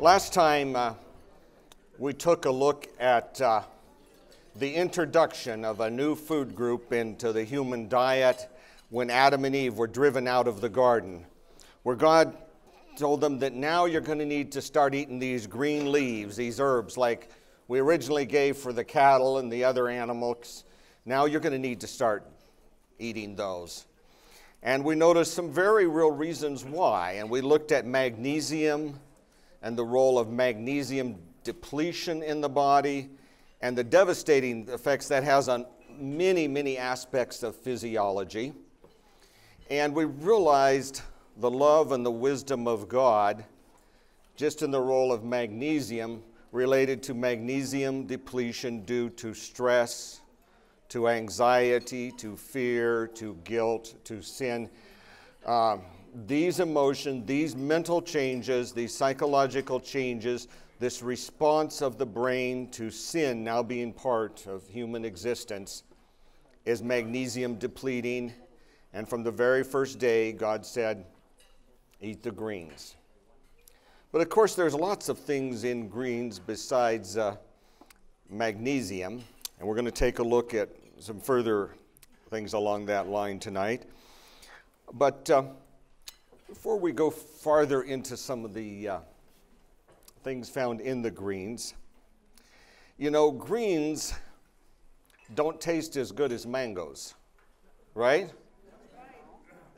Last time we took a look at the introduction of a new food group into the human diet when Adam and Eve were driven out of the garden, where God told them that now you're going to need to start eating these green leaves, these herbs, like we originally gave for the cattle and the other animals. Now you're going to need to start eating those. And we noticed some very real reasons why, and we looked at magnesium and the role of magnesium depletion in the body and the devastating effects that has on many, many aspects of physiology. And we realized the love and the wisdom of God just in the role of magnesium related to magnesium depletion due to stress, to anxiety, to fear, to guilt, to sin. These emotions, these mental changes, these psychological changes, this response of the brain to sin now being part of human existence is magnesium depleting. And from the very first day, God said, eat the greens. But of course, there's lots of things in greens besides magnesium. And we're going to take a look at some further things along that line tonight. But before we go farther into some of the things found in the greens, you know, greens don't taste as good as mangoes, right?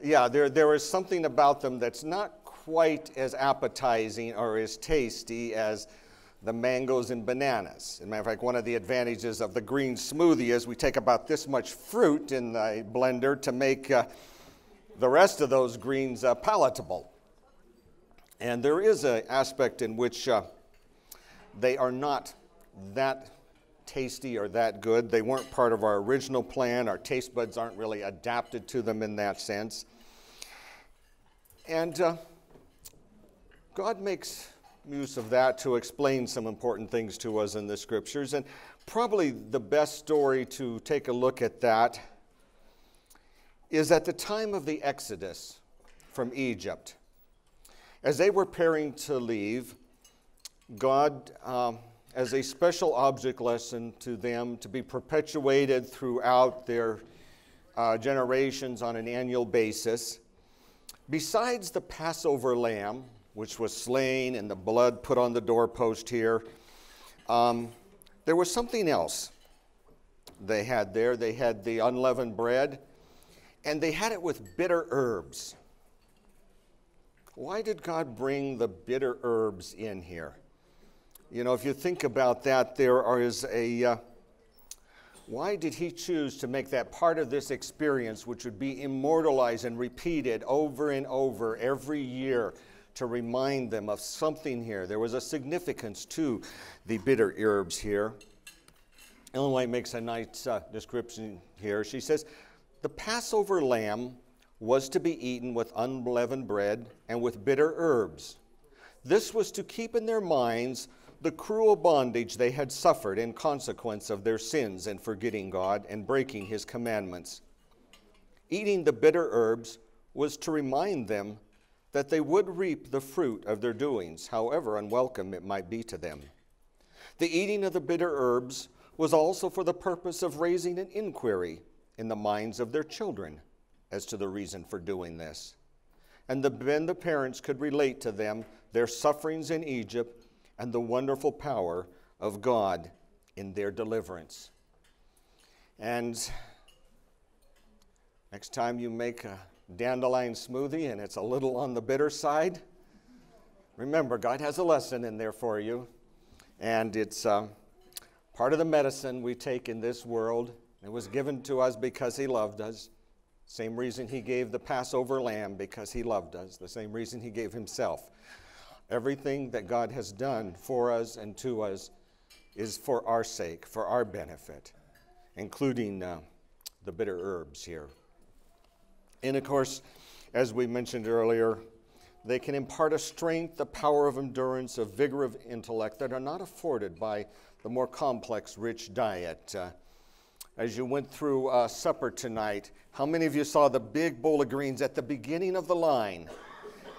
Yeah, there is something about them that's not quite as appetizing or as tasty as the mangoes and bananas. As a matter of fact, one of the advantages of the green smoothie is we take about this much fruit in the blender to make the rest of those greens palatable. And there is an aspect in which they are not that tasty or that good. They weren't part of our original plan. Our taste buds aren't really adapted to them in that sense. And God makes use of that to explain some important things to us in the scriptures. And probably the best story to take a look at that is at the time of the Exodus from Egypt. As they were preparing to leave, God, as a special object lesson to them to be perpetuated throughout their generations on an annual basis, besides the Passover lamb, which was slain and the blood put on the doorpost here, there was something else they had there. They had the unleavened bread, and they had it with bitter herbs. Why did God bring the bitter herbs in here? You know, if you think about that, there is why did he choose to make that part of this experience, which would be immortalized and repeated over and over every year, to remind them of something here? There was a significance to the bitter herbs here. Ellen White makes a nice description here. She says, the Passover lamb was to be eaten with unleavened bread and with bitter herbs. This was to keep in their minds the cruel bondage they had suffered in consequence of their sins and forgetting God and breaking his commandments. Eating the bitter herbs was to remind them that they would reap the fruit of their doings, however unwelcome it might be to them. The eating of the bitter herbs was also for the purpose of raising an inquiry in the minds of their children as to the reason for doing this. And then the parents could relate to them their sufferings in Egypt and the wonderful power of God in their deliverance. And next time you make a dandelion smoothie and it's a little on the bitter side, remember, God has a lesson in there for you. And it's part of the medicine we take in this world. It was given to us because he loved us. Same reason he gave the Passover lamb, because he loved us. The same reason he gave himself. Everything that God has done for us and to us is for our sake, for our benefit, including the bitter herbs here. And of course, as we mentioned earlier, they can impart a strength, a power of endurance, a vigor of intellect that are not afforded by the more complex, rich diet. As you went through supper tonight, how many of you saw the big bowl of greens at the beginning of the line?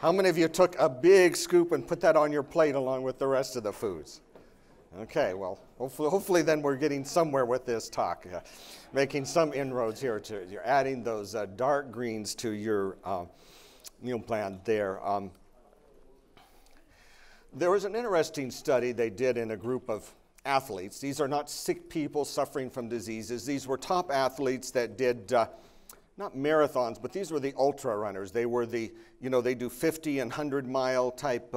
How many of you took a big scoop and put that on your plate along with the rest of the foods? Okay, well, hopefully then we're getting somewhere with this talk, making some inroads here. You're adding those dark greens to your meal plan there. There was an interesting study they did in a group of athletes. These are not sick people suffering from diseases. These were top athletes that did not marathons, but these were the ultra runners. They were they do 50 and 100-mile type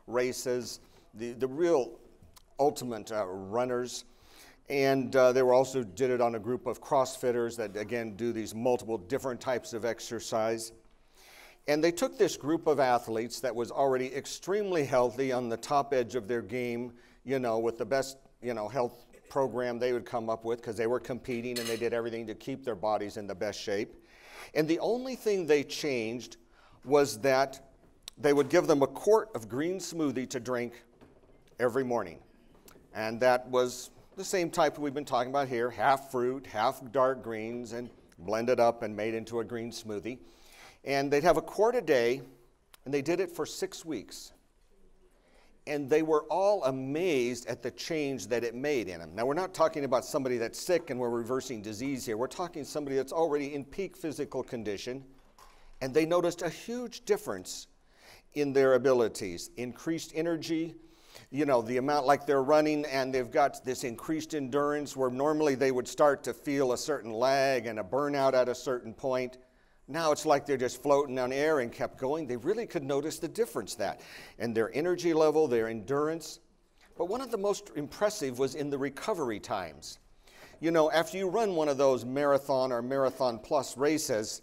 races, the real ultimate runners. And they were also did it on a group of CrossFitters that, again, do these multiple different types of exercise. And they took this group of athletes that was already extremely healthy on the top edge of their game, with the best, health program they would come up with because they were competing and they did everything to keep their bodies in the best shape. And the only thing they changed was that they would give them a quart of green smoothie to drink every morning. And that was the same type we've been talking about here, half fruit, half dark greens, and blended up and made into a green smoothie. And they'd have a quart a day, and they did it for 6 weeks. And they were all amazed at the change that it made in them. Now, we're not talking about somebody that's sick and we're reversing disease here. We're talking somebody that's already in peak physical condition, and they noticed a huge difference in their abilities, increased energy, the amount like they're running, and they've got this increased endurance where normally they would start to feel a certain lag and a burnout at a certain point. Now it's like they're just floating on air and kept going. They really could notice the difference and their energy level, their endurance. But one of the most impressive was in the recovery times. After you run one of those marathon or marathon plus races,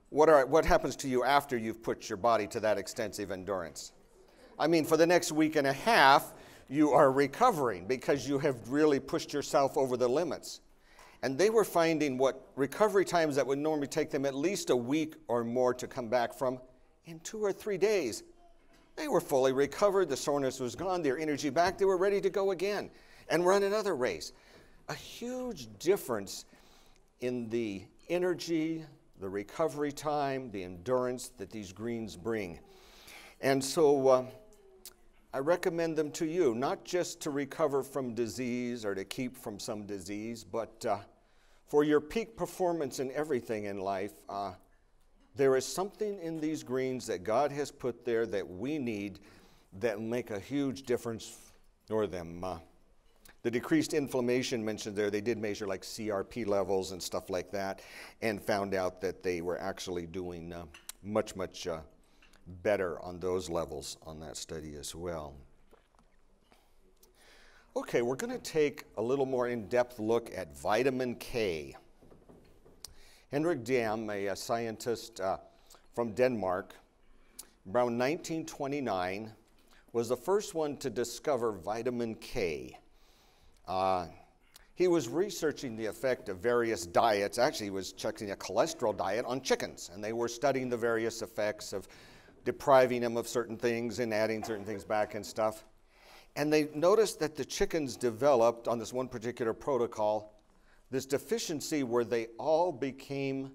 what happens to you after you've put your body to that extensive endurance? I mean, for the next week and a half, you are recovering because you have really pushed yourself over the limits. And they were finding what recovery times that would normally take them at least a week or more to come back from, in 2 or 3 days. They were fully recovered, the soreness was gone, their energy back, they were ready to go again and run another race. A huge difference in the energy, the recovery time, the endurance that these greens bring. And so I recommend them to you, not just to recover from disease or to keep from some disease, but for your peak performance in everything in life. There is something in these greens that God has put there that we need that will make a huge difference for them. The decreased inflammation mentioned there, they did measure like CRP levels and stuff like that and found out that they were actually doing much better on those levels on that study as well. Okay, we're going to take a little more in-depth look at vitamin K. Henrik Dam, a scientist from Denmark, around 1929, was the first one to discover vitamin K. He was researching the effect of various diets. Actually, he was checking a cholesterol diet on chickens, and they were studying the various effects of depriving them of certain things and adding certain things back and stuff. And they noticed that the chickens developed, on this one particular protocol, this deficiency where they all became,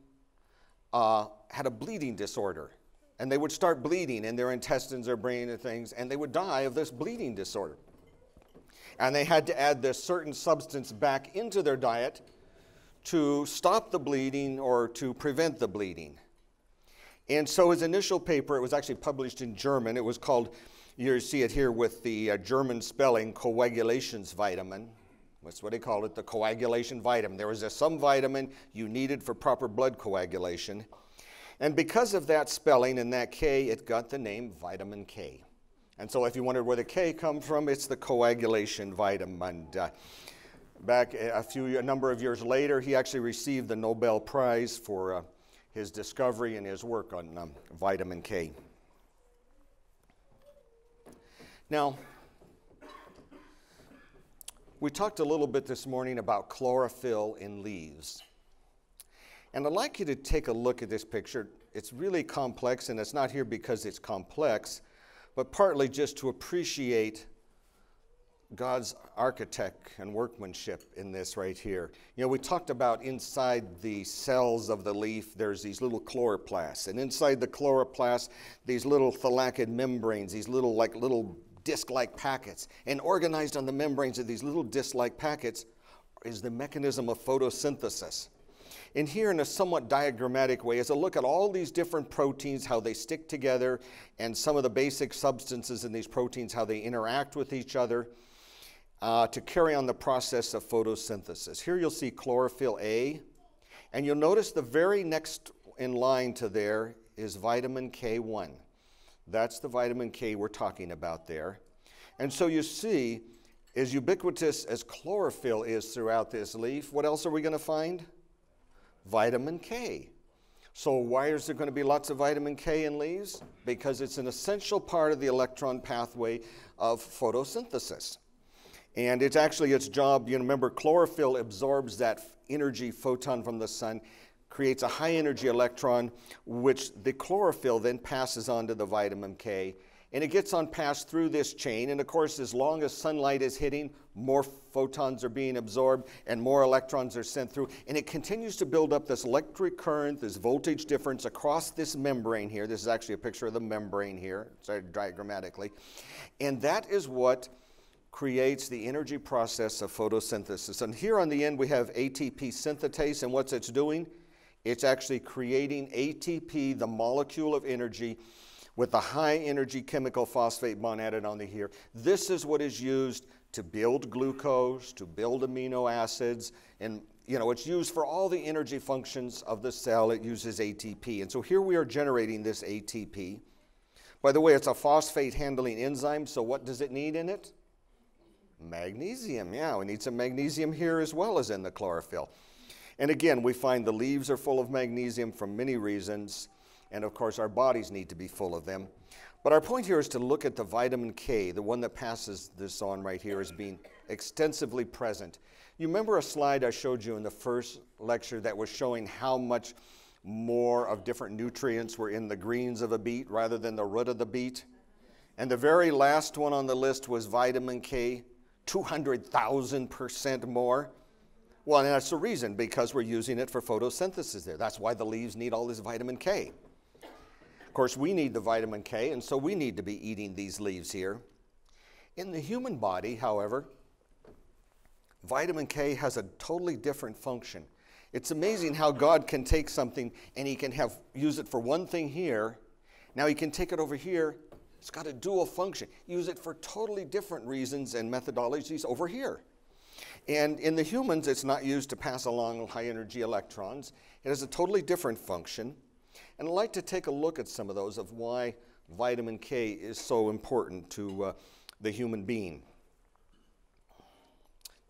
had a bleeding disorder. And they would start bleeding in their intestines or brain and things, and they would die of this bleeding disorder. And they had to add this certain substance back into their diet to stop the bleeding or to prevent the bleeding. And so his initial paper, it was actually published in German. It was called, you see it here with the German spelling, Coagulationsvitamin. That's what they called it, the coagulation vitamin. There was some vitamin you needed for proper blood coagulation. And because of that spelling and that K, it got the name vitamin K. And so if you wondered where the K comes from, it's the coagulation vitamin. Back a number of years later, he actually received the Nobel Prize for his discovery and his work on vitamin K. Now, we talked a little bit this morning about chlorophyll in leaves. And I'd like you to take a look at this picture. It's really complex, and it's not here because it's complex, but partly just to appreciate God's architect and workmanship in this right here. You know, we talked about inside the cells of the leaf, there's these little chloroplasts. And inside the chloroplasts, these little thalacid membranes, these little disc-like packets. And organized on the membranes of these little disc-like packets is the mechanism of photosynthesis. And here, in a somewhat diagrammatic way, is a look at all these different proteins, how they stick together, and some of the basic substances in these proteins, how they interact with each other to carry on the process of photosynthesis. Here you'll see chlorophyll A, and you'll notice the very next in line to there is vitamin K1. That's the vitamin K we're talking about there. And so you see, as ubiquitous as chlorophyll is throughout this leaf, what else are we going to find? Vitamin K. So why is there going to be lots of vitamin K in leaves? Because it's an essential part of the electron pathway of photosynthesis. And it's actually its job, you remember chlorophyll absorbs that energy photon from the sun, creates a high energy electron, which the chlorophyll then passes on to the vitamin K. And it gets on passed through this chain, and of course, as long as sunlight is hitting, more photons are being absorbed and more electrons are sent through. And it continues to build up this electric current, this voltage difference across this membrane here. This is actually a picture of the membrane here, diagrammatically. And that is what creates the energy process of photosynthesis. And here on the end, we have ATP synthetase, and what's it's doing? It's actually creating ATP, the molecule of energy, with a high energy chemical phosphate bond added on the here. This is what is used to build glucose, to build amino acids, and you know, it's used for all the energy functions of the cell. It uses ATP. And so here we are generating this ATP. By the way, it's a phosphate handling enzyme, so what does it need in it? Magnesium. Yeah, we need some magnesium here as well as in the chlorophyll. And again, we find the leaves are full of magnesium for many reasons. And of course, our bodies need to be full of them. But our point here is to look at the vitamin K, the one that passes this on right here, as being extensively present. You remember a slide I showed you in the first lecture that was showing how much more of different nutrients were in the greens of a beet rather than the root of the beet? And the very last one on the list was vitamin K, 200,000% more. Well, and that's the reason, because we're using it for photosynthesis there. That's why the leaves need all this vitamin K. Of course, we need the vitamin K, and so we need to be eating these leaves here. In the human body, however, vitamin K has a totally different function. It's amazing how God can take something and he can use it for one thing here. Now he can take it over here. It's got a dual function. Use it for totally different reasons and methodologies over here. And in the humans, it's not used to pass along high energy electrons. It has a totally different function. And I'd like to take a look at some of those, of why vitamin K is so important to the human being.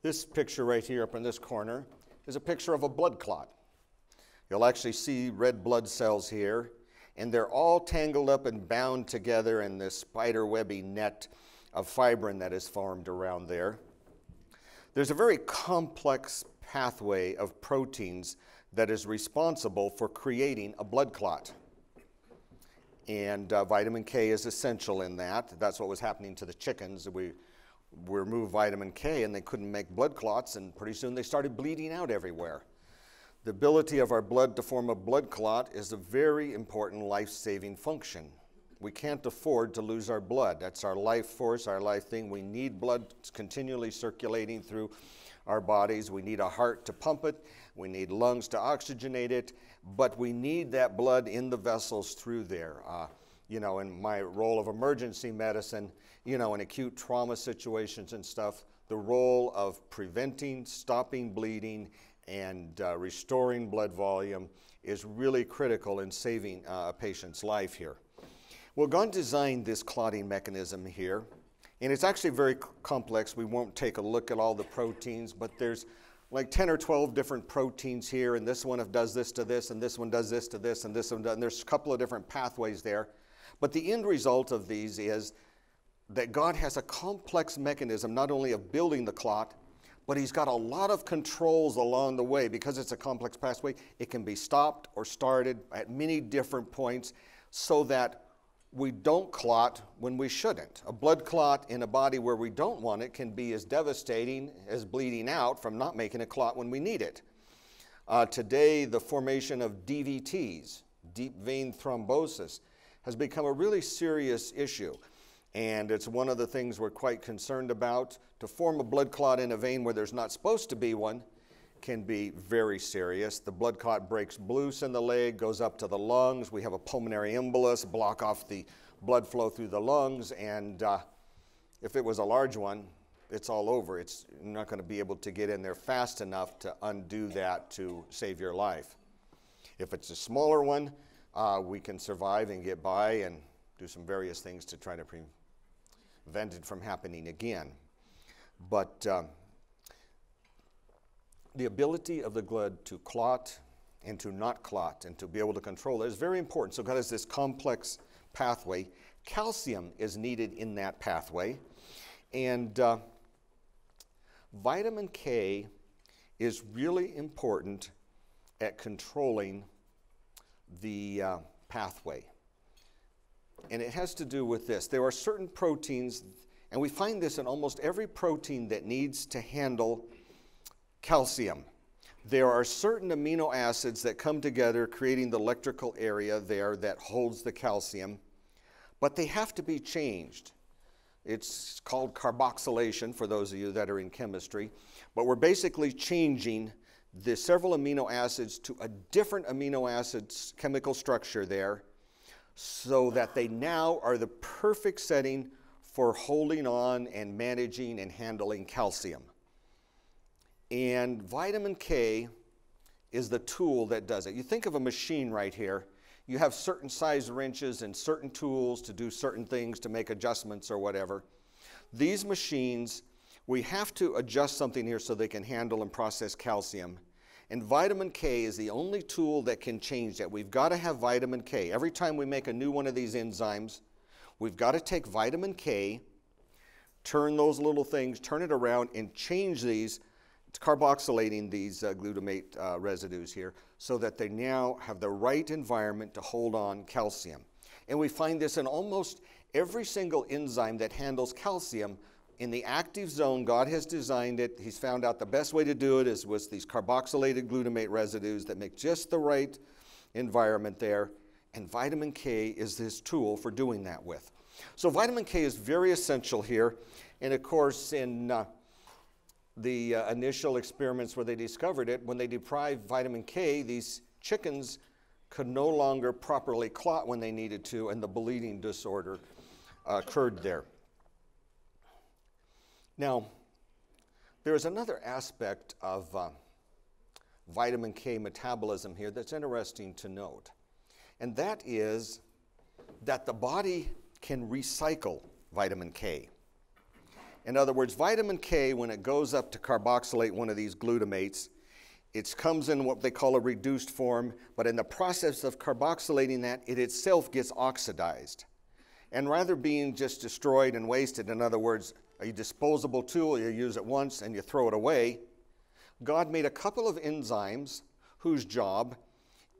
This picture right here up in this corner is a picture of a blood clot. You'll actually see red blood cells here, and they're all tangled up and bound together in this spider-webby net of fibrin that is formed around there. There's a very complex pathway of proteins that is responsible for creating a blood clot. And vitamin K is essential in that. That's what was happening to the chickens. We removed vitamin K and they couldn't make blood clots, and pretty soon they started bleeding out everywhere. The ability of our blood to form a blood clot is a very important life-saving function. We can't afford to lose our blood. That's our life force, our life thing. We need blood continually circulating through our bodies. We need a heart to pump it. We need lungs to oxygenate it. But we need that blood in the vessels through there. You know, in my role of emergency medicine, you know, in acute trauma situations and stuff, the role of preventing, stopping bleeding, and restoring blood volume is really critical in saving a patient's life here. Well, God designed this clotting mechanism here, and it's actually very complex. We won't take a look at all the proteins, but there's like 10 or 12 different proteins here, and this one does this to this, and this one does this to this, and this one does, and there's a couple of different pathways there. But the end result of these is that God has a complex mechanism, not only of building the clot, but he's got a lot of controls along the way. Because it's a complex pathway, it can be stopped or started at many different points, so that we don't clot when we shouldn't. A blood clot in a body where we don't want it can be as devastating as bleeding out from not making a clot when we need it. Today, the formation of DVTs, deep vein thrombosis, has become a really serious issue. And it's one of the things we're quite concerned about. To form a blood clot in a vein where there's not supposed to be one can be very serious. The blood clot breaks loose in the leg, goes up to the lungs. We have a pulmonary embolus, block off the blood flow through the lungs, and if it was a large one, it's all over. It's not going to be able to get in there fast enough to undo that to save your life. If it's a smaller one, we can survive and get by and do some various things to try to prevent it from happening again. But the ability of the blood to clot and to not clot and to be able to control it is very important. So God has this complex pathway. Calcium is needed in that pathway. And vitamin K is really important at controlling the pathway. And it has to do with this. There are certain proteins, and we find this in almost every protein that needs to handle calcium. There are certain amino acids that come together creating the electrical area there that holds the calcium, but they have to be changed. It's called carboxylation for those of you that are in chemistry, but we're basically changing the several amino acids to a different amino acids chemical structure there so that they now are the perfect setting for holding on and managing and handling calcium. And vitamin K is the tool that does it. You think of a machine right here. You have certain size wrenches and certain tools to do certain things, to make adjustments or whatever. These machines, we have to adjust something here so they can handle and process calcium. And vitamin K is the only tool that can change that. We've got to have vitamin K. Every time we make a new one of these enzymes, we've got to take vitamin K, turn those little things, turn it around, and change these, carboxylating these glutamate residues here so that they now have the right environment to hold on calcium. And we find this in almost every single enzyme that handles calcium. In the active zone, God has designed it. He's found out the best way to do it is with these carboxylated glutamate residues that make just the right environment there. And vitamin K is this tool for doing that with. So vitamin K is very essential here. And of course, in the initial experiments where they discovered it, when they deprived vitamin K, these chickens could no longer properly clot when they needed to, and the bleeding disorder occurred there. Now, there is another aspect of vitamin K metabolism here that's interesting to note, and that is that the body can recycle vitamin K. In other words, vitamin K, when it goes up to carboxylate one of these glutamates, it comes in what they call a reduced form, but in the process of carboxylating that, it itself gets oxidized. And rather being just destroyed and wasted, in other words, a disposable tool, you use it once and you throw it away, God made a couple of enzymes whose job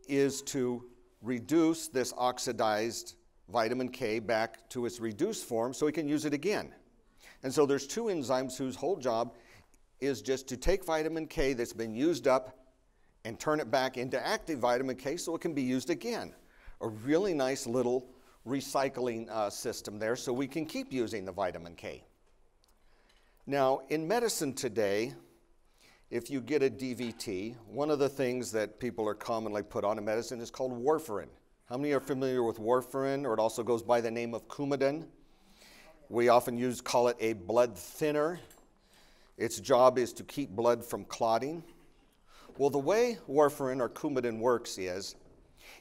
is to reduce this oxidized vitamin K back to its reduced form so we can use it again. And so there's two enzymes whose whole job is just to take vitamin K that's been used up and turn it back into active vitamin K so it can be used again. A really nice little recycling system there so we can keep using the vitamin K. Now, in medicine today, if you get a DVT, one of the things that people are commonly put on in medicine is called warfarin. How many are familiar with warfarin, or it also goes by the name of Coumadin? We often call it a blood thinner. Its job is to keep blood from clotting. Well, the way warfarin or Coumadin works is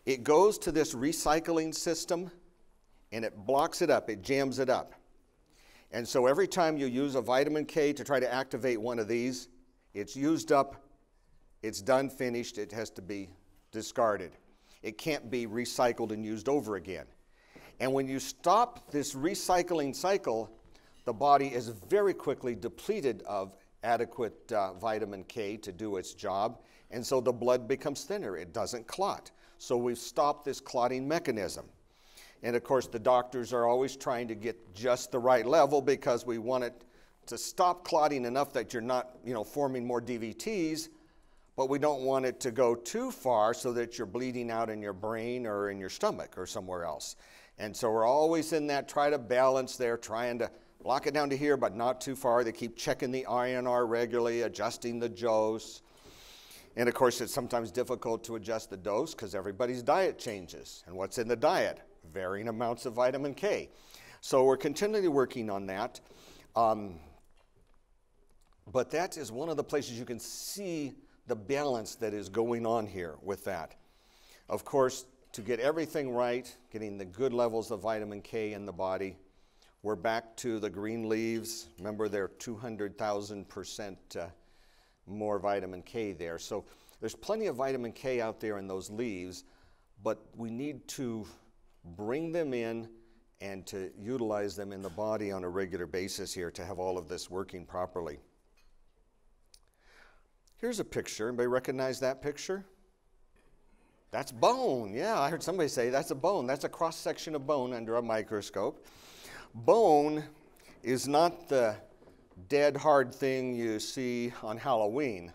it goes to this recycling system and it blocks it up, it jams it up. And so every time you use a vitamin K to try to activate one of these, it's used up, it's done, finished, it has to be discarded. It can't be recycled and used over again. And when you stop this recycling cycle, the body is very quickly depleted of adequate vitamin K to do its job, and so the blood becomes thinner. It doesn't clot. So we've stopped this clotting mechanism. And of course, the doctors are always trying to get just the right level because we want it to stop clotting enough that you're not, forming more DVTs, but we don't want it to go too far so that you're bleeding out in your brain or in your stomach or somewhere else. And so we're always in that try to balance there, trying to block it down to here, but not too far. They keep checking the INR regularly, adjusting the dose. And of course, it's sometimes difficult to adjust the dose because everybody's diet changes. And what's in the diet? Varying amounts of vitamin K. So we're continually working on that. But that is one of the places you can see the balance that is going on here with that. Of course, to get everything right, getting the good levels of vitamin K in the body, we're back to the green leaves. Remember, they're 200,000% more vitamin K there. So there's plenty of vitamin K out there in those leaves, but we need to bring them in and to utilize them in the body on a regular basis here to have all of this working properly. Here's a picture. Anybody recognize that picture? That's bone. Yeah, I heard somebody say that's a bone. That's a cross-section of bone under a microscope. Bone is not the dead, hard thing you see on Halloween.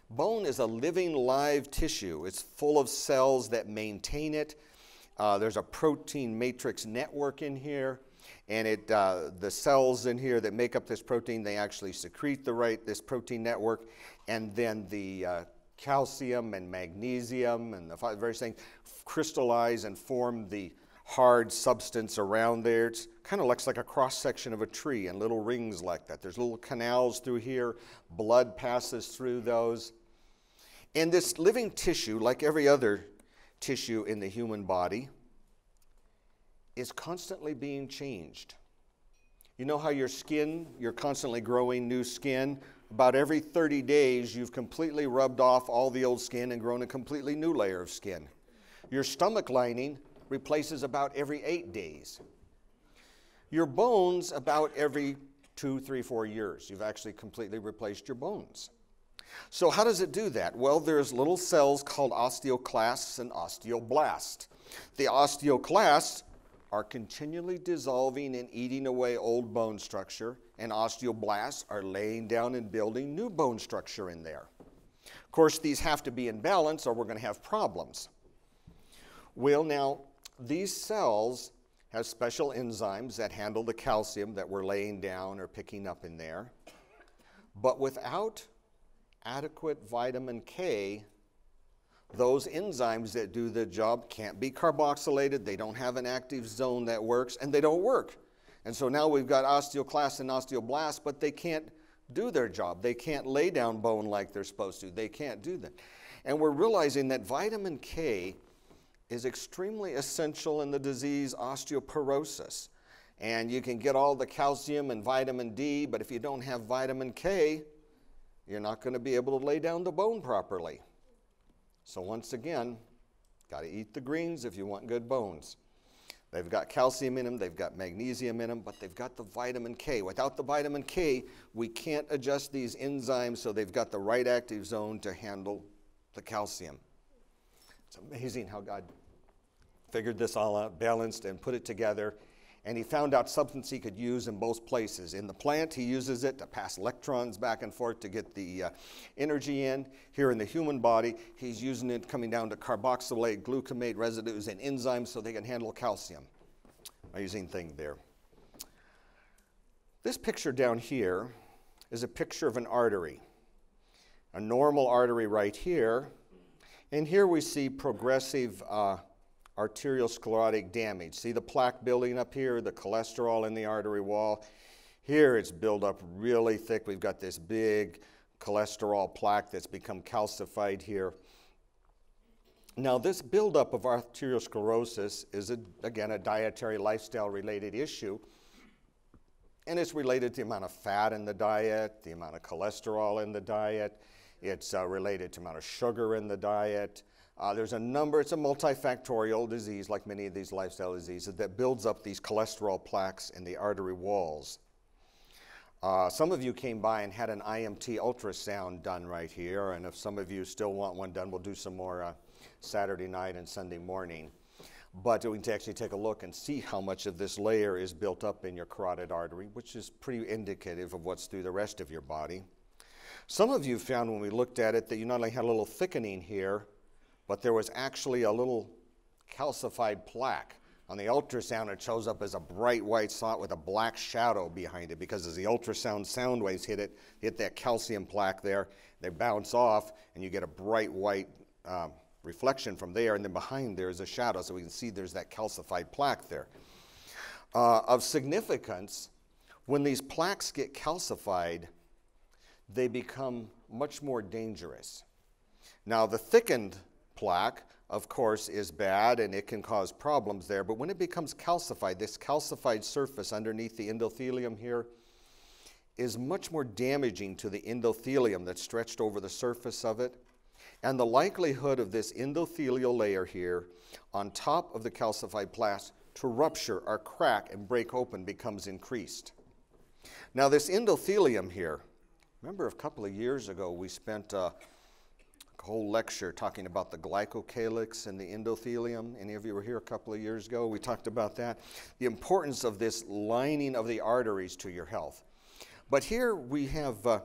Bone is a living, live tissue. It's full of cells that maintain it. There's a protein matrix network in here, and the cells in here that make up this protein, they actually secrete this protein network, and then the calcium and magnesium and the various things crystallize and form the hard substance around there. It kind of looks like a cross-section of a tree and little rings like that. There's little canals through here. Blood passes through those. And this living tissue, like every other tissue in the human body, is constantly being changed. You know how your skin, you're constantly growing new skin? About every 30 days, you've completely rubbed off all the old skin and grown a completely new layer of skin. Your stomach lining replaces about every 8 days. Your bones about every 2, 3, 4 years. You've actually completely replaced your bones. So how does it do that? Well, there's little cells called osteoclasts and osteoblasts. The osteoclasts are continually dissolving and eating away old bone structure, and osteoblasts are laying down and building new bone structure in there. Of course, these have to be in balance or we're going to have problems. Well, now, these cells have special enzymes that handle the calcium that we're laying down or picking up in there. But without adequate vitamin K, those enzymes that do the job can't be carboxylated, they don't have an active zone that works, and they don't work. And so now we've got osteoclasts and osteoblasts, but they can't do their job. They can't lay down bone like they're supposed to. They can't do that. And we're realizing that vitamin K is extremely essential in the disease osteoporosis. And you can get all the calcium and vitamin D, but if you don't have vitamin K, you're not going to be able to lay down the bone properly. So once again, got to eat the greens if you want good bones. They've got calcium in them, they've got magnesium in them, but they've got the vitamin K. Without the vitamin K, we can't adjust these enzymes so they've got the right active zone to handle the calcium. It's amazing how God figured this all out, balanced, and put it together. And he found out substance he could use in both places. In the plant, he uses it to pass electrons back and forth to get the energy in. Here in the human body, he's using it coming down to carboxylate, glutamate residues, and enzymes so they can handle calcium. Amazing thing there. This picture down here is a picture of an artery. A normal artery right here. And here we see progressive arteriosclerotic damage. See the plaque building up here, the cholesterol in the artery wall. Here it's built up really thick. We've got this big cholesterol plaque that's become calcified here. Now this buildup of arteriosclerosis is, again, a dietary lifestyle related issue. And it's related to the amount of fat in the diet, the amount of cholesterol in the diet. It's related to the amount of sugar in the diet. There's a number, it's a multifactorial disease, like many of these lifestyle diseases, that builds up these cholesterol plaques in the artery walls. Some of you came by and had an IMT ultrasound done right here, and if some of you still want one done, we'll do some more Saturday night and Sunday morning. But we can actually take a look and see how much of this layer is built up in your carotid artery, which is pretty indicative of what's through the rest of your body. Some of you found when we looked at it that you not only had a little thickening here, but there was actually a little calcified plaque. On the ultrasound, it shows up as a bright white spot with a black shadow behind it, because as the ultrasound sound waves hit that calcium plaque there, they bounce off, and you get a bright white reflection from there, and then behind there is a shadow, so we can see there's that calcified plaque there. Of significance, when these plaques get calcified, they become much more dangerous. Now, the thickened plaque, of course, is bad and it can cause problems there, but when it becomes calcified, this calcified surface underneath the endothelium here is much more damaging to the endothelium that's stretched over the surface of it, and the likelihood of this endothelial layer here on top of the calcified plaque to rupture or crack and break open becomes increased. Now, this endothelium here, remember a couple of years ago we spent a whole lecture talking about the glycocalyx and the endothelium. Any of you were here a couple of years ago? We talked about that. The importance of this lining of the arteries to your health. But here we have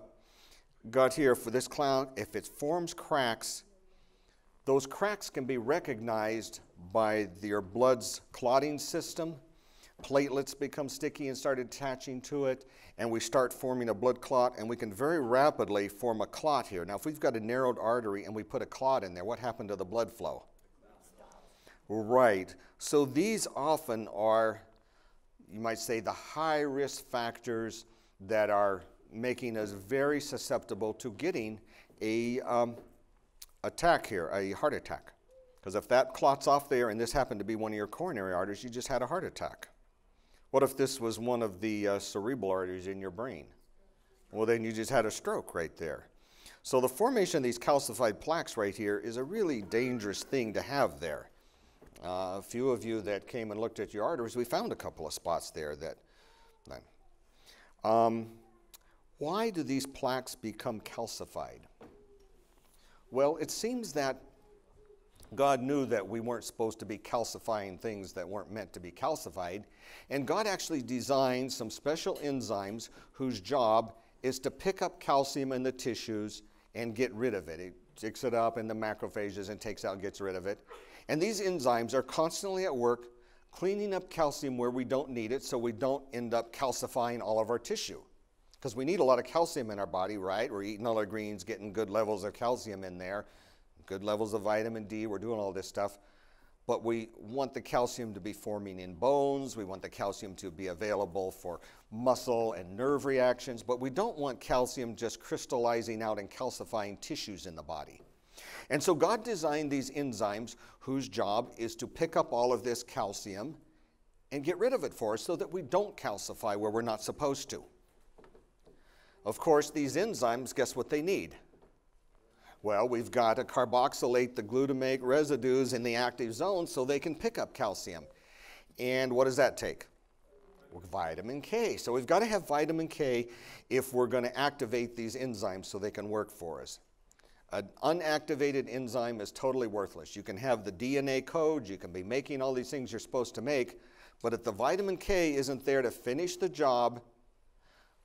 got here for this cloud, if it forms cracks, those cracks can be recognized by your blood's clotting system. Platelets become sticky and start attaching to it, and we start forming a blood clot, and we can very rapidly form a clot here. Now, if we've got a narrowed artery and we put a clot in there, what happened to the blood flow? Right. So these often are, you might say, the high-risk factors that are making us very susceptible to getting a attack here, a heart attack. Because if that clot's off there and this happened to be one of your coronary arteries, you just had a heart attack. What if this was one of the cerebral arteries in your brain? Well, then you just had a stroke right there. So the formation of these calcified plaques right here is a really dangerous thing to have there. A few of you that came and looked at your arteries, we found a couple of spots there that. Why do these plaques become calcified? Well, it seems that God knew that we weren't supposed to be calcifying things that weren't meant to be calcified, and God actually designed some special enzymes whose job is to pick up calcium in the tissues and get rid of it. It picks it up in the macrophages and takes out and gets rid of it. And these enzymes are constantly at work cleaning up calcium where we don't need it, so we don't end up calcifying all of our tissue. Because we need a lot of calcium in our body, right? We're eating all our greens, getting good levels of calcium in there, good levels of vitamin D, we're doing all this stuff. But we want the calcium to be forming in bones, we want the calcium to be available for muscle and nerve reactions, but we don't want calcium just crystallizing out and calcifying tissues in the body. And so God designed these enzymes whose job is to pick up all of this calcium and get rid of it for us so that we don't calcify where we're not supposed to. Of course, these enzymes, guess what they need? Well, we've got to carboxylate the glutamate residues in the active zone so they can pick up calcium. And what does that take? Vitamin K. So we've got to have vitamin K if we're going to activate these enzymes so they can work for us. An unactivated enzyme is totally worthless. You can have the DNA code, you can be making all these things you're supposed to make, but if the vitamin K isn't there to finish the job,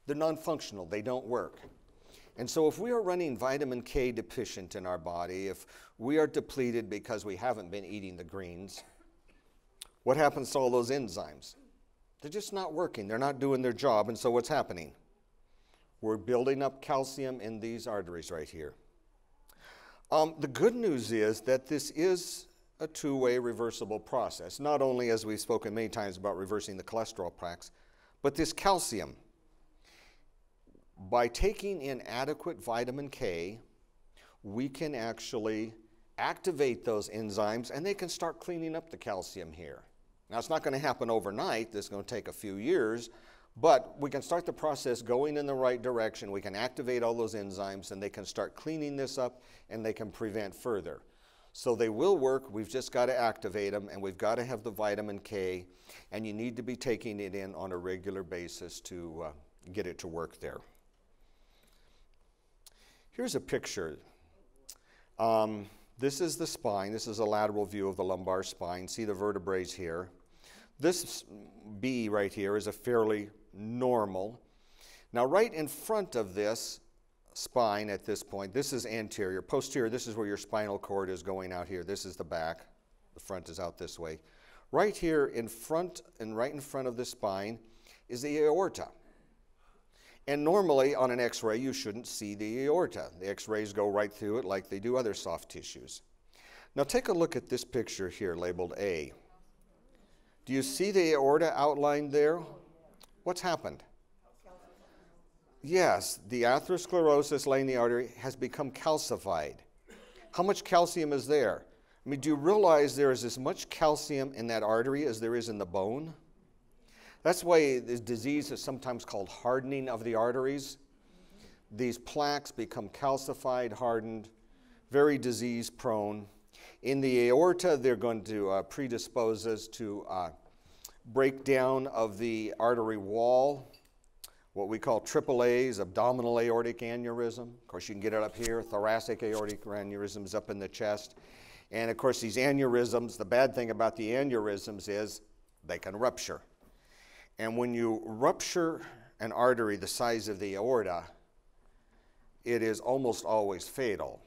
they're non-functional, they don't work. And so if we are running vitamin K deficient in our body, if we are depleted because we haven't been eating the greens, what happens to all those enzymes? They're just not working, they're not doing their job, and so what's happening? We're building up calcium in these arteries right here. The good news is that this is a two-way reversible process, not only, as we've spoken many times about reversing the cholesterol plaques, but this calcium. By taking in adequate vitamin K, we can actually activate those enzymes and they can start cleaning up the calcium here. Now, it's not going to happen overnight. This is going to take a few years, but we can start the process going in the right direction. We can activate all those enzymes and they can start cleaning this up and they can prevent further. So they will work. We've just got to activate them and we've got to have the vitamin K, and you need to be taking it in on a regular basis to get it to work there. Here's a picture. This is the spine. This is a lateral view of the lumbar spine. See the vertebrae here. This B right here is a fairly normal. Now right in front of this spine at this point, this is anterior. Posterior, this is where your spinal cord is going out here. This is the back. The front is out this way. Right here in front and right in front of the spine is the aorta. And normally on an x-ray you shouldn't see the aorta. The x-rays go right through it like they do other soft tissues. Now take a look at this picture here labeled A. Do you see the aorta outlined there? What's happened? Yes, the atherosclerosis laying the artery has become calcified. How much calcium is there? I mean, do you realize there is as much calcium in that artery as there is in the bone? That's why this disease is sometimes called hardening of the arteries. These plaques become calcified, hardened, very disease prone. In the aorta, they're going to predispose us to breakdown of the artery wall, what we call AAAs, abdominal aortic aneurysm. Of course, you can get it up here, thoracic aortic aneurysms up in the chest. And of course, these aneurysms, the bad thing about the aneurysms is they can rupture. And when you rupture an artery the size of the aorta, it is almost always fatal.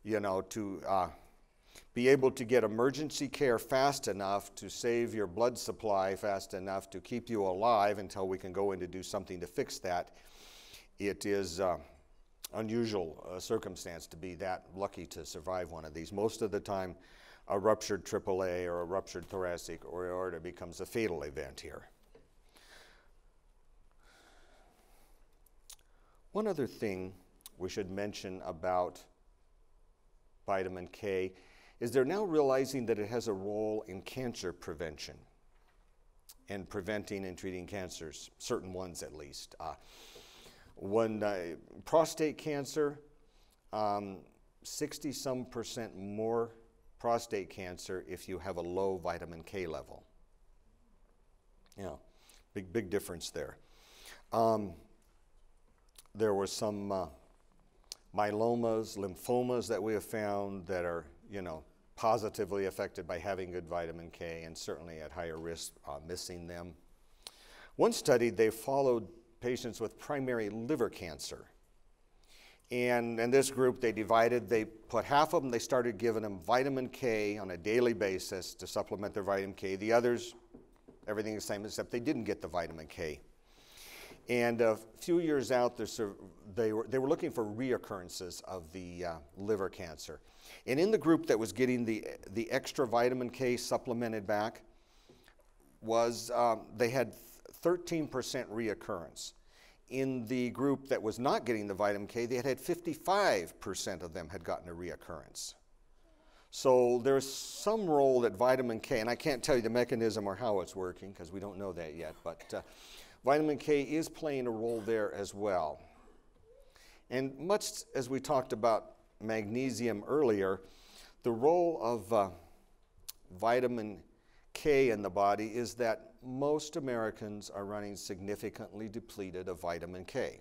You know, to be able to get emergency care fast enough to save your blood supply fast enough to keep you alive until we can go in to do something to fix that, it is unusual circumstance to be that lucky to survive one of these. Most of the time, a ruptured AAA or a ruptured thoracic or aorta becomes a fatal event here. One other thing we should mention about vitamin K is they're now realizing that it has a role in cancer prevention and preventing and treating cancers, certain ones at least. Prostate cancer, 60-some% more prostate cancer if you have a low vitamin K level. Yeah, big difference there. There were some myelomas, lymphomas that we have found that are, you know, positively affected by having good vitamin K and certainly at higher risk missing them. One study, they followed patients with primary liver cancer. And in this group, they put half of them, they started giving them vitamin K on a daily basis to supplement their vitamin K. The others, everything the same except they didn't get the vitamin K. And a few years out, they were looking for reoccurrences of the liver cancer. And in the group that was getting the extra vitamin K supplemented back, they had 13% reoccurrence. In the group that was not getting the vitamin K, they had 55% of them had gotten a reoccurrence. So there's some role that vitamin K, and I can't tell you the mechanism or how it's working because we don't know that yet, but vitamin K is playing a role there as well. And much as we talked about magnesium earlier, the role of vitamin K in the body is that most Americans are running significantly depleted of vitamin K.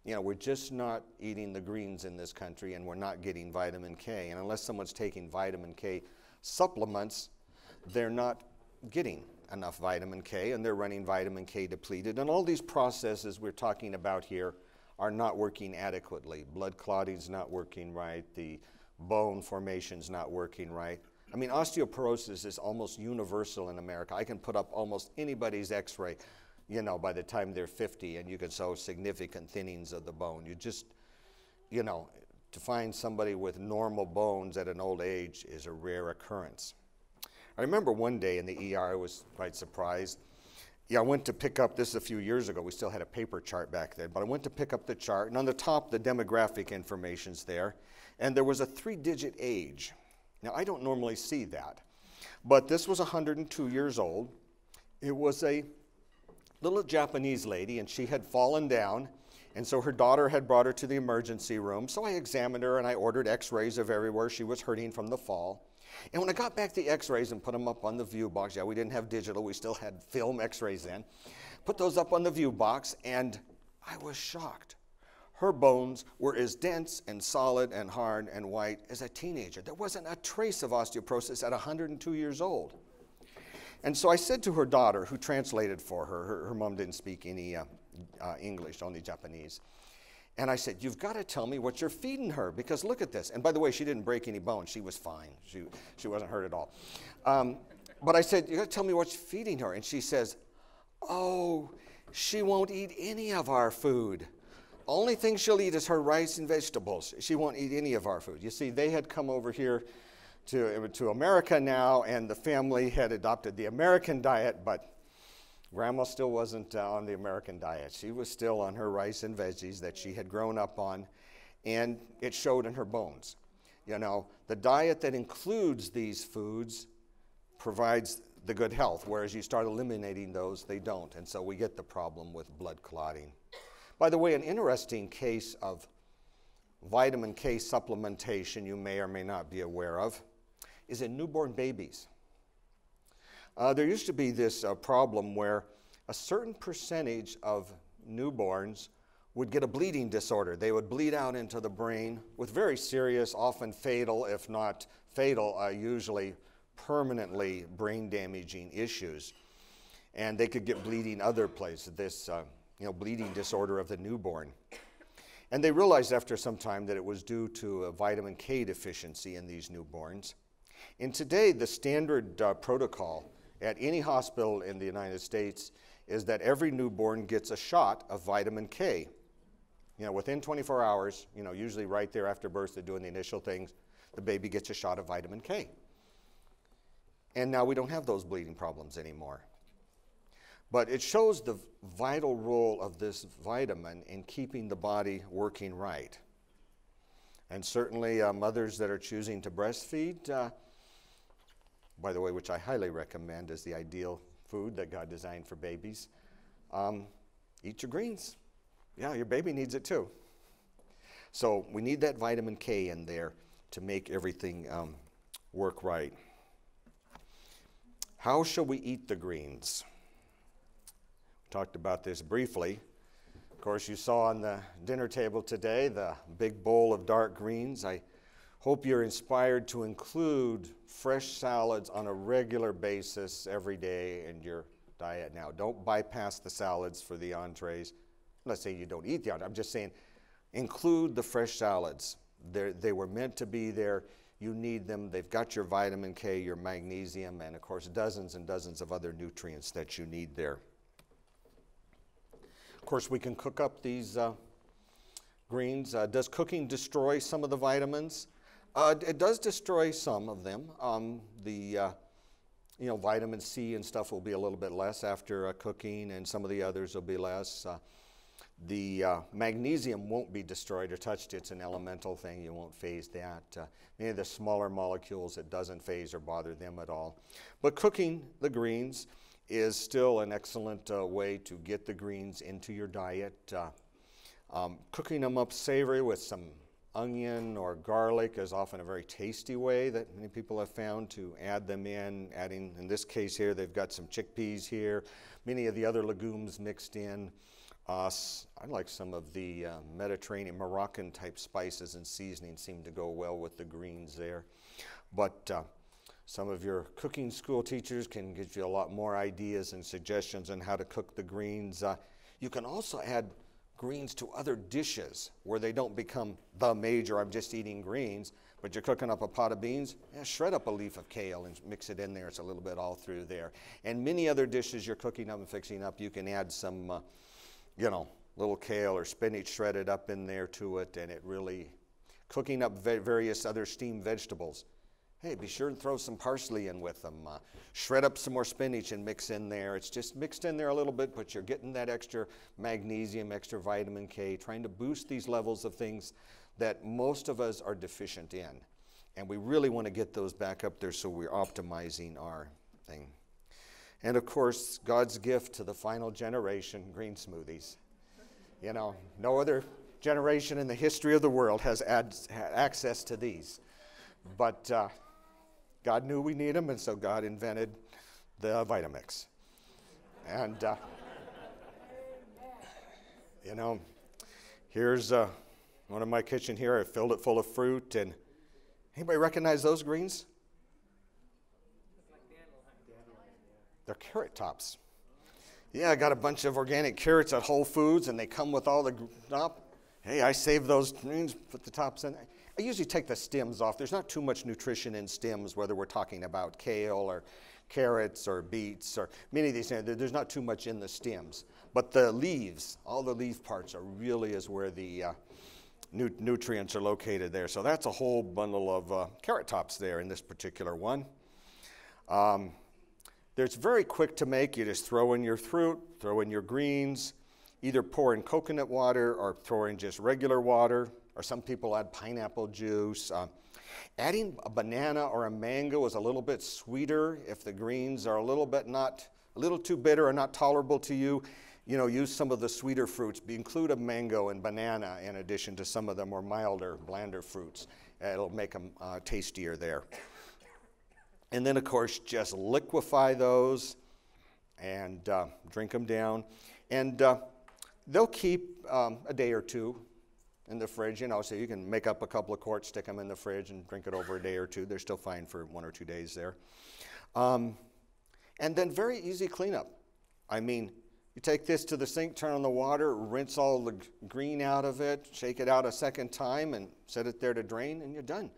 You know, we're just not eating the greens in this country and we're not getting vitamin K. And unless someone's taking vitamin K supplements, they're not getting enough vitamin K and they're running vitamin K depleted. And all these processes we're talking about here are not working adequately. Blood clotting's not working right. The bone formation's not working right. I mean, osteoporosis is almost universal in America. I can put up almost anybody's x-ray, you know, by the time they're 50 and you can show significant thinnings of the bone. You just, you know, to find somebody with normal bones at an old age is a rare occurrence. I remember one day in the ER, I was quite surprised. Yeah, I went to pick up, this is a few years ago, we still had a paper chart back then, but I went to pick up the chart, and on the top, the demographic information's there, and there was a 3-digit age. Now, I don't normally see that, but this was 102 years old. It was a little Japanese lady, and she had fallen down, and so her daughter had brought her to the emergency room, so I examined her, and I ordered x-rays of everywhere she was hurting from the fall. And when I got back the x-rays and put them up on the view box, yeah, we didn't have digital, we still had film x-rays then, put those up on the view box, and I was shocked. her bones were as dense and solid and hard and white as a teenager. There wasn't a trace of osteoporosis at 102 years old. And so I said to her daughter, who translated for her, her mom didn't speak any English, only Japanese. And I said, you've got to tell me what you're feeding her, because look at this. And by the way, she didn't break any bones. She was fine. She wasn't hurt at all. But I said, you got to tell me what you're feeding her. And she says, oh, she won't eat any of our food. Only thing she'll eat is her rice and vegetables. She won't eat any of our food. You see, they had come over here to America now, and the family had adopted the American diet, but Grandma still wasn't on the American diet. She was still on her rice and veggies that she had grown up on, and it showed in her bones. You know, the diet that includes these foods provides the good health, whereas you start eliminating those, they don't, and so we get the problem with blood clotting. By the way, an interesting case of vitamin K supplementation you may or may not be aware of is in newborn babies. There used to be this problem where a certain percentage of newborns would get a bleeding disorder. They would bleed out into the brain with very serious, often fatal, if not fatal, usually permanently brain-damaging issues. And they could get bleeding other places, this bleeding disorder of the newborn. And they realized after some time that it was due to a vitamin K deficiency in these newborns. And today, the standard protocol at any hospital in the United States is that every newborn gets a shot of vitamin K. You know, within 24 hours, usually right there after birth, they're doing the initial things, the baby gets a shot of vitamin K. And now we don't have those bleeding problems anymore. But it shows the vital role of this vitamin in keeping the body working right. And certainly mothers that are choosing to breastfeed, by the way, which I highly recommend as the ideal food that God designed for babies, eat your greens. Yeah, your baby needs it too. So we need that vitamin K in there to make everything work right. How shall we eat the greens? We talked about this briefly. Of course, you saw on the dinner table today the big bowl of dark greens. I hope you're inspired to include fresh salads on a regular basis every day in your diet now. Don't bypass the salads for the entrees. I'm not saying you don't eat the entrees. I'm just saying include the fresh salads. They were meant to be there. You need them. They've got your vitamin K, your magnesium, and of course dozens and dozens of other nutrients that you need there. Of course, we can cook up these greens. Does cooking destroy some of the vitamins? It does destroy some of them. Vitamin C and stuff will be a little bit less after cooking, and some of the others will be less. The magnesium won't be destroyed or touched. It's an elemental thing. You won't phase that. Many of the smaller molecules, it doesn't phase or bother them at all. But cooking the greens is still an excellent way to get the greens into your diet. Cooking them up savory with some onion or garlic is often a very tasty way that many people have found to add them in. Adding, in this case here, they've got some chickpeas here, many of the other legumes mixed in. I like some of the Mediterranean, Moroccan type spices and seasonings seem to go well with the greens there. But some of your cooking school teachers can give you a lot more ideas and suggestions on how to cook the greens. You can also add greens to other dishes where they don't become the major, I'm just eating greens, but you're cooking up a pot of beans, shred up a leaf of kale and mix it in there. It's a little bit all through there. And many other dishes you're cooking up and fixing up, you can add some, little kale or spinach shredded up in there to it, and it really, cooking up various other steamed vegetables. Hey, be sure and throw some parsley in with them. Shred up some more spinach and mix in there. It's just mixed in there a little bit, but you're getting that extra magnesium, extra vitamin K, trying to boost these levels of things that most of us are deficient in. And we really want to get those back up there so we're optimizing our thing. And of course, God's gift to the final generation, green smoothies. No other generation in the history of the world has had access to these. But God knew we need them, and so God invented the Vitamix. And, Here's one of my kitchen here. I filled it full of fruit. And anybody recognize those greens? They're carrot tops. Yeah, I got a bunch of organic carrots at Whole Foods, and they come with all the top. Hey, I saved those greens, put the tops in. I usually take the stems off. There's not too much nutrition in stems, whether we're talking about kale or carrots or beets or many of these things. There's not too much in the stems. But the leaves, all the leaf parts are really is where the nutrients are located there. So that's a whole bundle of carrot tops there in this particular one. It's very quick to make. You just throw in your fruit, throw in your greens, either pour in coconut water or throw in just regular water, or some people add pineapple juice. Adding a banana or a mango is a little bit sweeter if the greens are a little too bitter or not tolerable to you. You know, use some of the sweeter fruits. Include a mango and banana in addition to some of the more milder, blander fruits. It'll make them tastier there. And then, of course, just liquefy those and drink them down. And they'll keep a day or two in the fridge, you know, so you can make up a couple of quarts, stick them in the fridge, and drink it over a day or two. They're still fine for 1 or 2 days there. And then very easy cleanup. I mean, you take this to the sink, turn on the water, rinse all the green out of it, shake it out a second time, and set it there to drain, and you're done.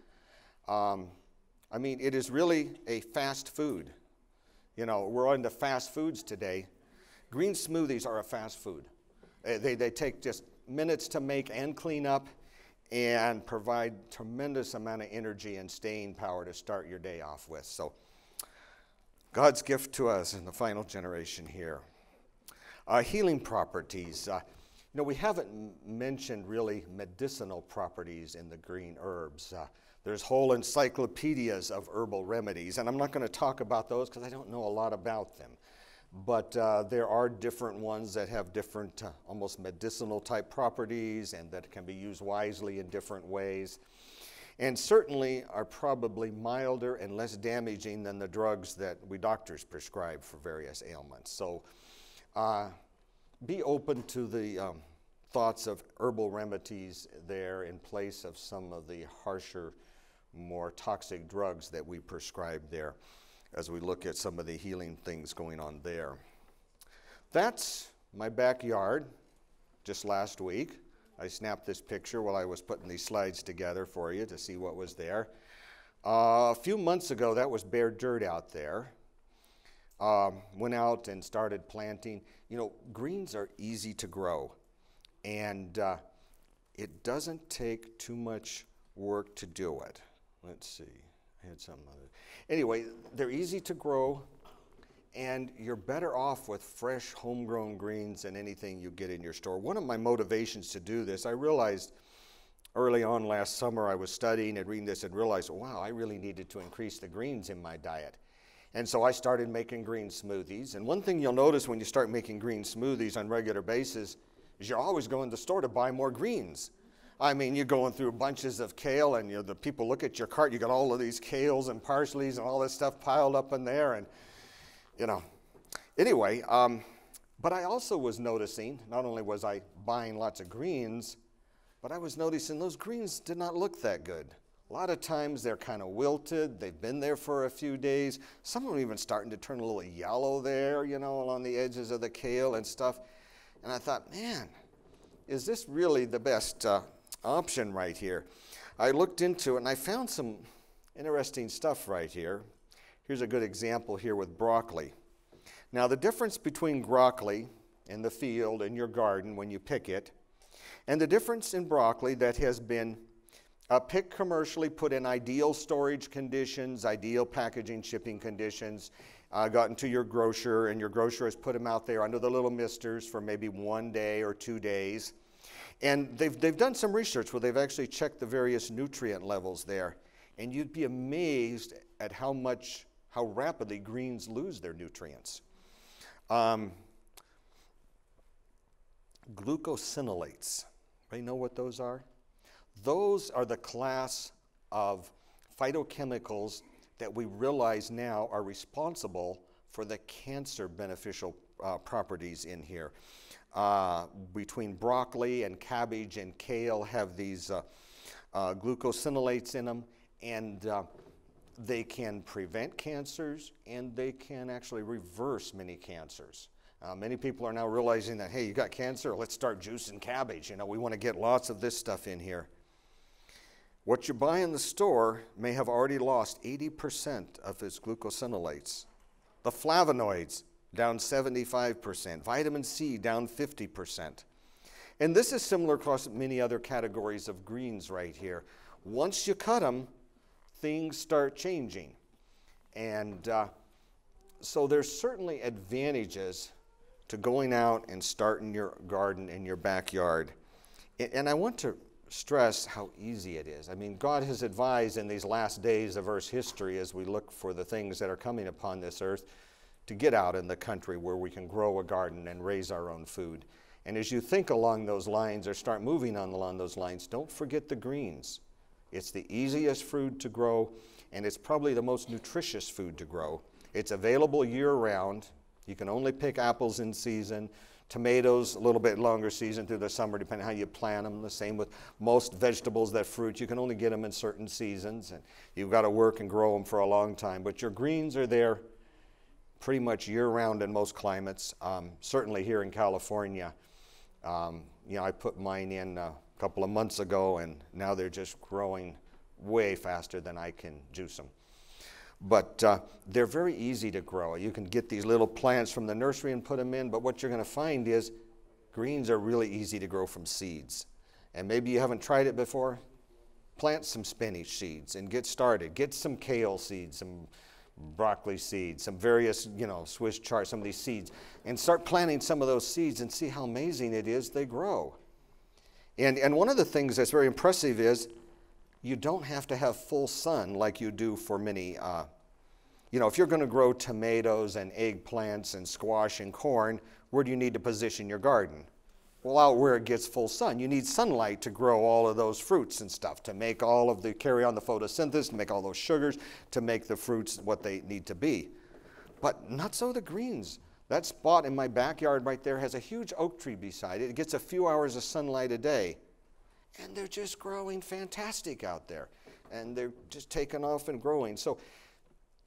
I mean, it is really a fast food. You know, we're on the fast foods today. Green smoothies are a fast food. They take just minutes to make and clean up and provide tremendous amount of energy and staying power to start your day off with. So God's gift to us in the final generation here. Healing properties. You know, we haven't mentioned really medicinal properties in the green herbs. There's whole encyclopedias of herbal remedies, and I'm not going to talk about those because I don't know a lot about them. But there are different ones that have different almost medicinal type properties and that can be used wisely in different ways. And certainly are probably milder and less damaging than the drugs that we doctors prescribe for various ailments. So be open to the thoughts of herbal remedies there in place of some of the harsher, more toxic drugs that we prescribe there as we look at some of the healing things going on there. That's my backyard just last week. I snapped this picture while I was putting these slides together for you to see what was there. A few months ago, that was bare dirt out there. Went out and started planting. You know, greens are easy to grow, and it doesn't take too much work to do it. Let's see, I had some other. Anyway, they're easy to grow, and you're better off with fresh homegrown greens than anything you get in your store. One of my motivations to do this, I realized early on last summer I was studying and reading this and realized, wow, I really needed to increase the greens in my diet. And so I started making green smoothies. And one thing you'll notice when you start making green smoothies on a regular basis is you're always going to the store to buy more greens. I mean, you're going through bunches of kale, and the people look at your cart, you got all of these kales and parsleys and all this stuff piled up in there, and, you know. Anyway, but I also was noticing, not only was I buying lots of greens, but I was noticing those greens did not look that good. A lot of times they're kind of wilted, they've been there for a few days. Some of them even starting to turn a little yellow there, you know, along the edges of the kale and stuff. And I thought, man, is this really the best option right here? I looked into it and I found some interesting stuff right here. Here's a good example here with broccoli. Now the difference between broccoli in the field, in your garden when you pick it, and the difference in broccoli that has been picked commercially, put in ideal storage conditions, ideal packaging, shipping conditions, gotten to your grocer, and your grocer has put them out there under the little misters for maybe 1 day or 2 days. And they've done some research where they've actually checked the various nutrient levels there. And you'd be amazed at how rapidly greens lose their nutrients. Glucosinolates. Anybody know what those are? Those are the class of phytochemicals that we realize now are responsible for the cancer beneficial properties in here. Between broccoli and cabbage and kale have these glucosinolates in them, and they can prevent cancers, and they can actually reverse many cancers. Many people are now realizing that, hey, you got cancer, let's start juicing cabbage. You know, we want to get lots of this stuff in here. What you buy in the store may have already lost 80% of its glucosinolates. The flavonoids, down 75%. Vitamin C, down 50%. And this is similar across many other categories of greens right here. Once you cut them, things start changing. And so there's certainly advantages to going out and starting your garden in your backyard. And I want to stress how easy it is. I mean, God has advised in these last days of Earth's history, as we look for the things that are coming upon this earth, to get out in the country where we can grow a garden and raise our own food. And as you think along those lines or start moving along those lines, don't forget the greens. It's the easiest food to grow, and it's probably the most nutritious food to grow. It's available year-round. You can only pick apples in season. Tomatoes, a little bit longer season through the summer, depending on how you plant them. The same with most vegetables that fruit. You can only get them in certain seasons, and you've got to work and grow them for a long time. But your greens are there pretty much year-round in most climates. Certainly here in California, you know, I put mine in a couple of months ago, and now they're just growing way faster than I can juice them. But they're very easy to grow. You can get these little plants from the nursery and put them in, but what you're going to find is greens are really easy to grow from seeds. And maybe you haven't tried it before. Plant some spinach seeds and get started. Get some kale seeds, some broccoli seeds, some various, you know, Swiss chard, some of these seeds, and start planting some of those seeds and see how amazing it is they grow. And one of the things that's very impressive is you don't have to have full sun like you do for many, you know, if you're going to grow tomatoes and eggplants and squash and corn, where do you need to position your garden? Well, out where it gets full sun. You need sunlight to grow all of those fruits and stuff, to make all of the, carry on the photosynthesis, to make all those sugars, to make the fruits what they need to be. But not so the greens. That spot in my backyard right there has a huge oak tree beside it. It gets a few hours of sunlight a day. And they're just growing fantastic out there. And they're just taking off and growing. So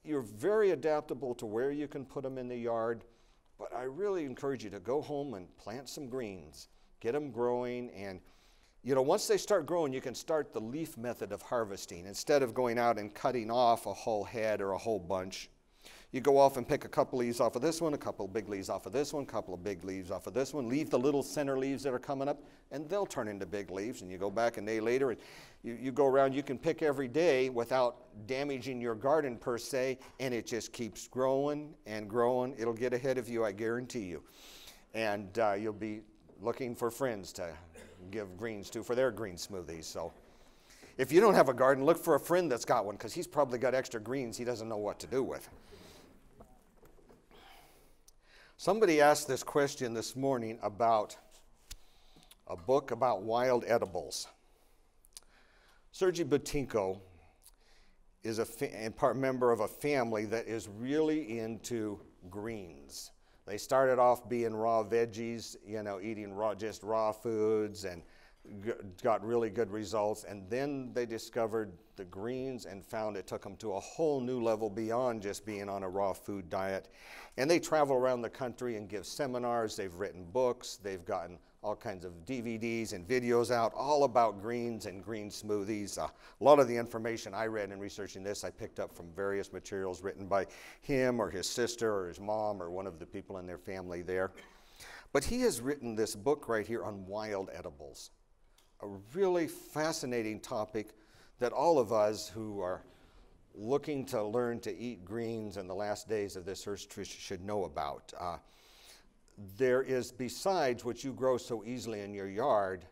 you're very adaptable to where you can put them in the yard. But I really encourage you to go home and plant some greens. Get them growing. And, you know, once they start growing, you can start the leaf method of harvesting. Instead of going out and cutting off a whole head or a whole bunch, you go off and pick a couple leaves off of this one, a couple big leaves off of this one, a couple of big leaves off of this one. Leave the little center leaves that are coming up, and they'll turn into big leaves. And you go back a day later, and you go around. You can pick every day without damaging your garden per se, and it just keeps growing and growing. It'll get ahead of you, I guarantee you. And you'll be looking for friends to give greens to for their green smoothies. So if you don't have a garden, look for a friend that's got one, because he's probably got extra greens he doesn't know what to do with. Somebody asked this question this morning about a book about wild edibles. Sergei Butinko is a member of a family that is really into greens. They started off being raw veggies, you know, eating just raw foods, and got really good results. And then they discovered the greens and found it took them to a whole new level beyond just being on a raw food diet. And they travel around the country and give seminars. They've written books. They've gotten all kinds of DVDs and videos out all about greens and green smoothies. A lot of the information I read in researching this I picked up from various materials written by him or his sister or his mom or one of the people in their family there. But he has written this book right here on wild edibles. A really fascinating topic that all of us who are looking to learn to eat greens in the last days of this earth should know about. There is, besides what you grow so easily in your yard,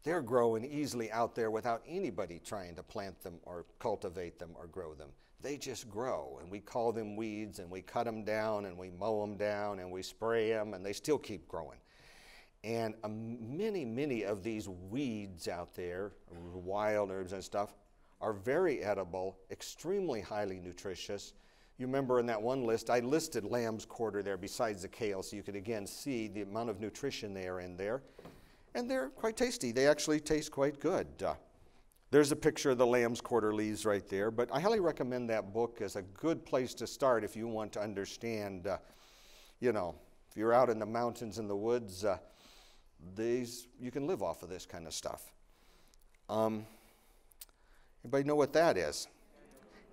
they're growing easily out there without anybody trying to plant them or cultivate them or grow them. They just grow, and we call them weeds, and we cut them down, and we mow them down, and we spray them, and they still keep growing. And many of these weeds out there, wild herbs and stuff, are very edible, extremely highly nutritious, You remember in that one list, I listed lamb's quarter there besides the kale, so you could again see the amount of nutrition they are in there. And they're quite tasty. They actually taste quite good. There's a picture of the lamb's quarter leaves right there, but I highly recommend that book as a good place to start if you want to understand, you know, if you're out in the mountains and the woods, you can live off of this kind of stuff. Anybody know what that is?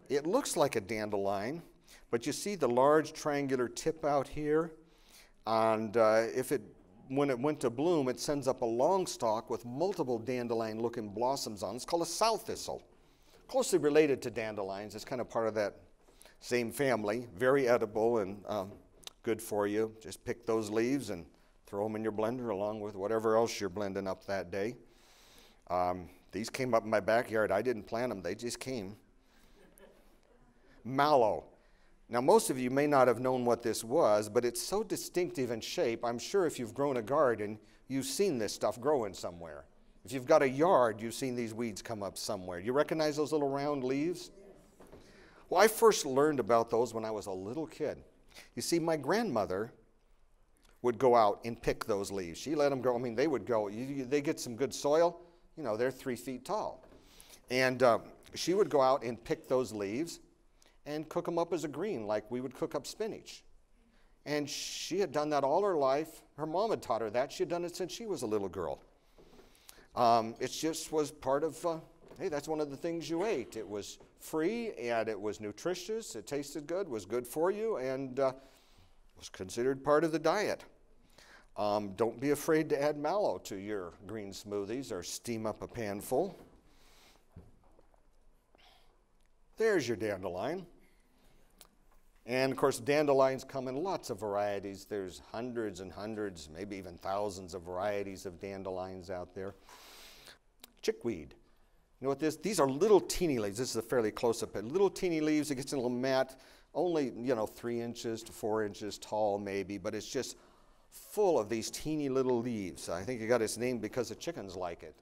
It looks like a dandelion, but you see the large triangular tip out here, and when it went to bloom, it sends up a long stalk with multiple dandelion-looking blossoms on it. It's called a sow thistle. Closely related to dandelions. It's kind of part of that same family. Very edible and good for you. Just pick those leaves and throw them in your blender along with whatever else you're blending up that day. These came up in my backyard. I didn't plant them. They just came. Mallow. Now, most of you may not have known what this was, but it's so distinctive in shape. I'm sure if you've grown a garden, you've seen this stuff growing somewhere. If you've got a yard, you've seen these weeds come up somewhere. You recognize those little round leaves? Well, I first learned about those when I was a little kid. You see, my grandmother would go out and pick those leaves. She let them grow. I mean, they would go. They get some good soil. You know, they're 3 feet tall. And she would go out and pick those leaves and cook them up as a green, like we would cook up spinach. And she had done that all her life. Her mom had taught her that. She had done it since she was a little girl. It just was part of, hey, that's one of the things you ate. It was free, and it was nutritious. It tasted good, was good for you, and was considered part of the diet. Don't be afraid to add mallow to your green smoothies or steam up a pan full. There's your dandelion. And of course, dandelions come in lots of varieties. There's hundreds and hundreds, maybe even thousands of varieties of dandelions out there. Chickweed. You know what these are little teeny leaves. This is a fairly close-up. Little teeny leaves. It gets in a little mat, only 3 inches to 4 inches tall maybe, but it's just full of these teeny little leaves. I think it got its name because the chickens like it,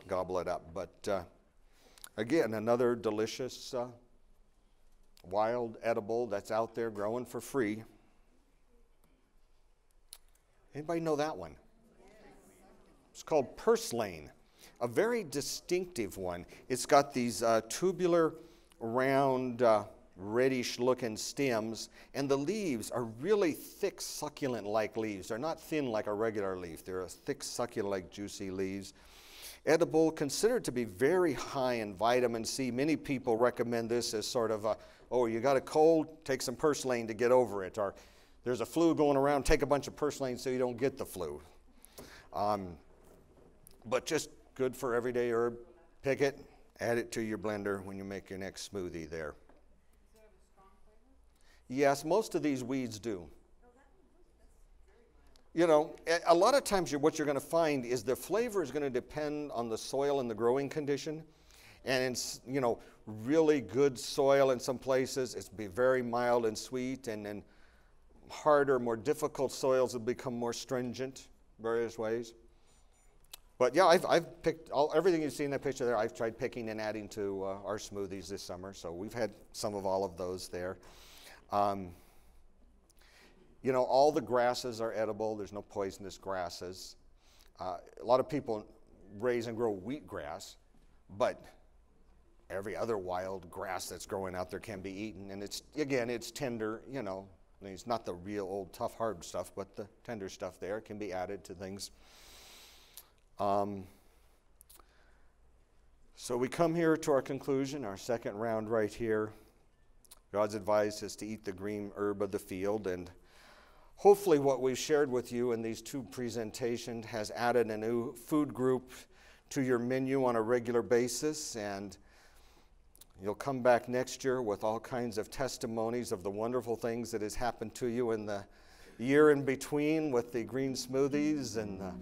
gobble it up. But again, another delicious wild edible that's out there growing for free. Anybody know that one? It's called purslane, a very distinctive one. It's got these tubular, round, reddish-looking stems, and the leaves are really thick, succulent-like leaves. They're not thin like a regular leaf. They're a thick, succulent-like, juicy leaves. Edible, considered to be very high in vitamin C. Many people recommend this as sort of a, oh, you got a cold, take some purslane to get over it. Or there's a flu going around, take a bunch of purslane so you don't get the flu. But just good for everyday herb. Pick it, add it to your blender when you make your next smoothie there. Does it have a strong flavor? Yes, most of these weeds do. You know, a lot of times what you're going to find is the flavor is going to depend on the soil and the growing condition. And it's, really good soil in some places, it's be very mild and sweet, and then harder, more difficult soils will become more stringent, various ways. But yeah, I've picked everything you see in that picture there. I've tried picking and adding to our smoothies this summer, so we've had some of all of those there. All the grasses are edible. There's no poisonous grasses. A lot of people raise and grow wheatgrass, but every other wild grass that's growing out there can be eaten. And it's tender, I mean, it's not the real old tough hard stuff, but the tender stuff there can be added to things. So we come here to our conclusion, our second round right here. God's advice is to eat the green herb of the field, and hopefully what we've shared with you in these two presentations has added a new food group to your menu on a regular basis, and you'll come back next year with all kinds of testimonies of the wonderful things that has happened to you in the year in between with the green smoothies and the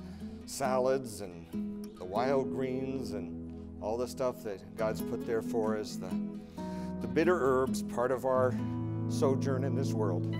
salads and the wild greens and all the stuff that God's put there for us, the bitter herbs, part of our sojourn in this world.